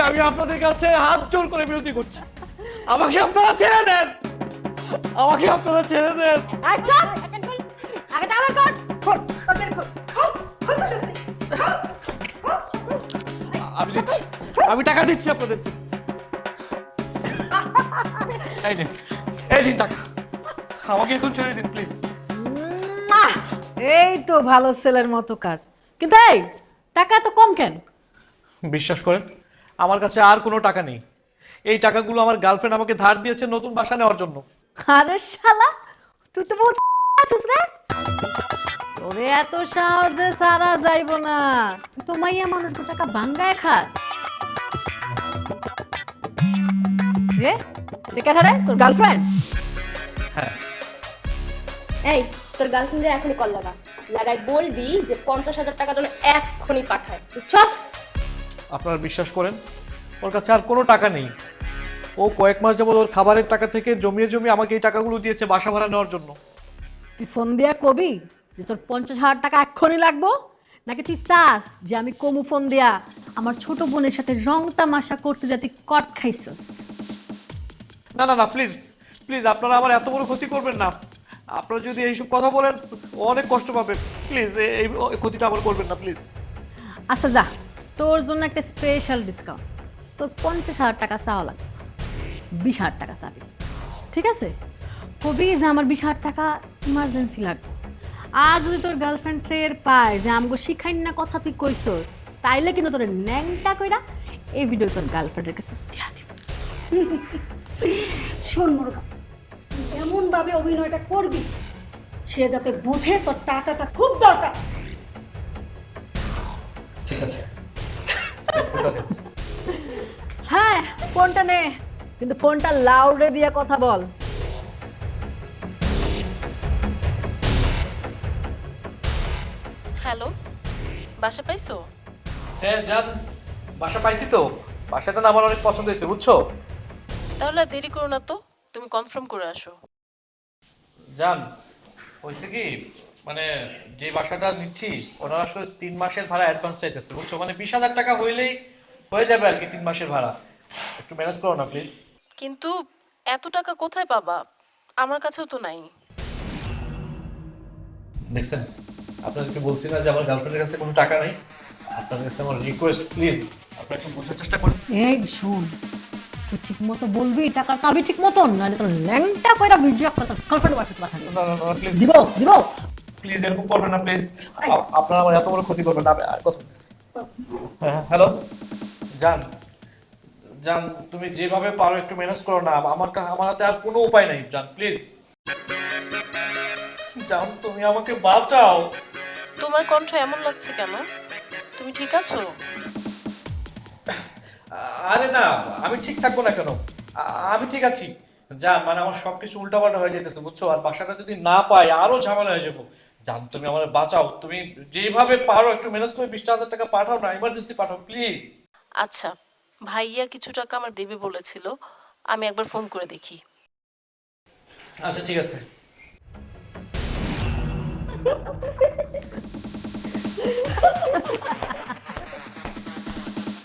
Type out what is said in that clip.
আমি আপনাদের কাছে হাত জোর করে বিরতি করছি, আমাকে আপনারা ছেড়ে দেন, আমাকে আপনারা ছেড়ে দেন। এই চল আগে টাওয়ার কর খোল তোদের খোল খোল করতেছি আমি দিচ্ছি, আমি টাকা দিচ্ছি আপনাদের। এই নিন টাকা, আমাকে এখন ছেড়ে দিন প্লিজ। এই তো ভালো ছেলের মতো কাজ, কিন্তু এই টাকা তো কম কেন? বিশ্বাস করেন আমার কাছে আর কোনো টাকা নেই, এই টাকাগুলো আমার গার্লফ্রেন্ড আমাকে ধার দিয়েছে নতুন বাসা নেওয়ার জন্য। আরে শালা তুই তো বহুত আছিস রে, তোরে এত সহজে সারা যাইব না, তুই তো মাইয়া মানুষ টাকা ভাঙ্গায় খাস রে। দেখা রে তোর গার্লফ্রেন্ড? হ্যাঁ। এই তোর গার্লফ্রেন্ডের এখনই কল লাগাই বলবি যে 50,000 টাকা যেন এক্ষুনি পাঠায়, বুঝছস? আপনারা বিশ্বাস করেন ওর কাছে আর কোনো টাকা নেই, ও কয়েক মাস যাবত ওর খাবারের টাকা থেকে জমিয়ে আমাকে এই টাকাগুলো দিয়েছে বাসা ভাড়া নেওয়ার জন্য। তুই ফোন দিয়া কবি যে তোর 50,000 টাকা এক্ষুনি লাগবো, নাকি তুই চাস যে আমি কমু ফোন দিয়া আমার ছোট বোনের সাথে রং তামাশা করতে যাতে কট খাইছস? না না না প্লিজ প্লিজ, আপনারা আমার এত বড় ক্ষতি করবেন না, আপনারা যদি এইসব কথা বলেন ও অনেক কষ্ট পাবে, প্লিজ এই ক্ষতিটা আমার করবেন না প্লিজ। আচ্ছা যা, তোর জন্য একটা স্পেশাল ডিসকাউন্ট, তোর 50,000 টাকা চাওয়া লাগবে, 20,000 টাকা চাবি, ঠিক আছে? কবি যে আমার 20,000 টাকা ইমার্জেন্সি লাগবে, আর যদি তোর গার্লফ্রেন্ড ট্রের পায় যে আমাকে শিখাই না কথা তুই কইছস, তাইলে কিন্তু তোর ন্যাংটা কইরা এই ভিডিও তোর গার্লফ্রেন্ডের কাছে দিয়া দিব। শোন মুরগা, এমন ভাবে অভিনয়টা করবি সে যাতে বুঝে তোর টাকাটা খুব দরকার। ঠিক আছে। হ্যাঁ ফোনটা নে, কিন্তু ফোনটা লাউডে দিয়ে কথা বল। হ্যালো, বাসা পাইছো? হ্যাঁ জান, বাসা পাইছি তো, বাসাটা না আমার অনেক পছন্দ হয়েছে বুঝছো। তাহলে আর দেরি করো না তো, তুমি কনফার্ম করে আসো। জান হয়েছে কি, মানে যে বাসাটা নিচ্ছি ওনারা আসলে 3 মাসের ভাড়া অ্যাডভান্স চাইতেছে বুঝছো, মানে 20,000 টাকা হইলেই হয়ে যাবে আর কি 3 মাসের ভাড়া, একটু ম্যানেজ করো না প্লিজ। কিন্তু এত টাকা কোথায় পাবা? আমার কাছেও তো নাই। দেখছেন আপনাদেরকে বলছি না যে আমার গার্লফ্রেন্ডের কাছে কোনো টাকা নাই, আপনাদের কাছে আমার রিকোয়েস্ট প্লিজ আপনারা একটু বোঝার চেষ্টা করুন। এই শোন, তুই ঠিক মতো বলবি টাকার চাবি ঠিক মতন, নাহলে তোর ল্যাংটা কইরা ভিডিও করে তোর গার্লফ্রেন্ড বাসাতে পাঠাবি। না না না প্লিজ দিব দিব প্লিজ এরকম করবেন না প্লিজ, আপনারা আমার এত বড় ক্ষতি করবেন না। আর কথা বলছি, হ্যাঁ হ্যালো জান, জান তুমি যেভাবে পারো একটু ম্যানেজ করো না, আমার হাতে আর কোনো উপায় নাই জান, প্লিজ জান তুমি আমাকে বাঁচাও। তোমার কণ্ঠ এমন লাগছে কেন? তুমি ঠিক আছো? আরে না আমি ঠিক থাকবো না কেন, আমি ঠিক আছি জান, মানে আমার সবকিছু উল্টাপাল্টা হয়ে যেতেছে বুঝছো, আর বাসাটা যদি না পাই আরো ঝামেলা হয়ে যাবো। জান তুমি আমার বাঁচাও, তুমি যেভাবে পারো একটু ম্যানেজ করে 20,000 টাকা পাঠাও না, ইমার্জেন্সি পাঠাও প্লিজ। আচ্ছা, ভাইয়া কিছু টাকা আমার দেবে বলেছিল, আমি একবার ফোন করে দেখি। আচ্ছা ঠিক আছে।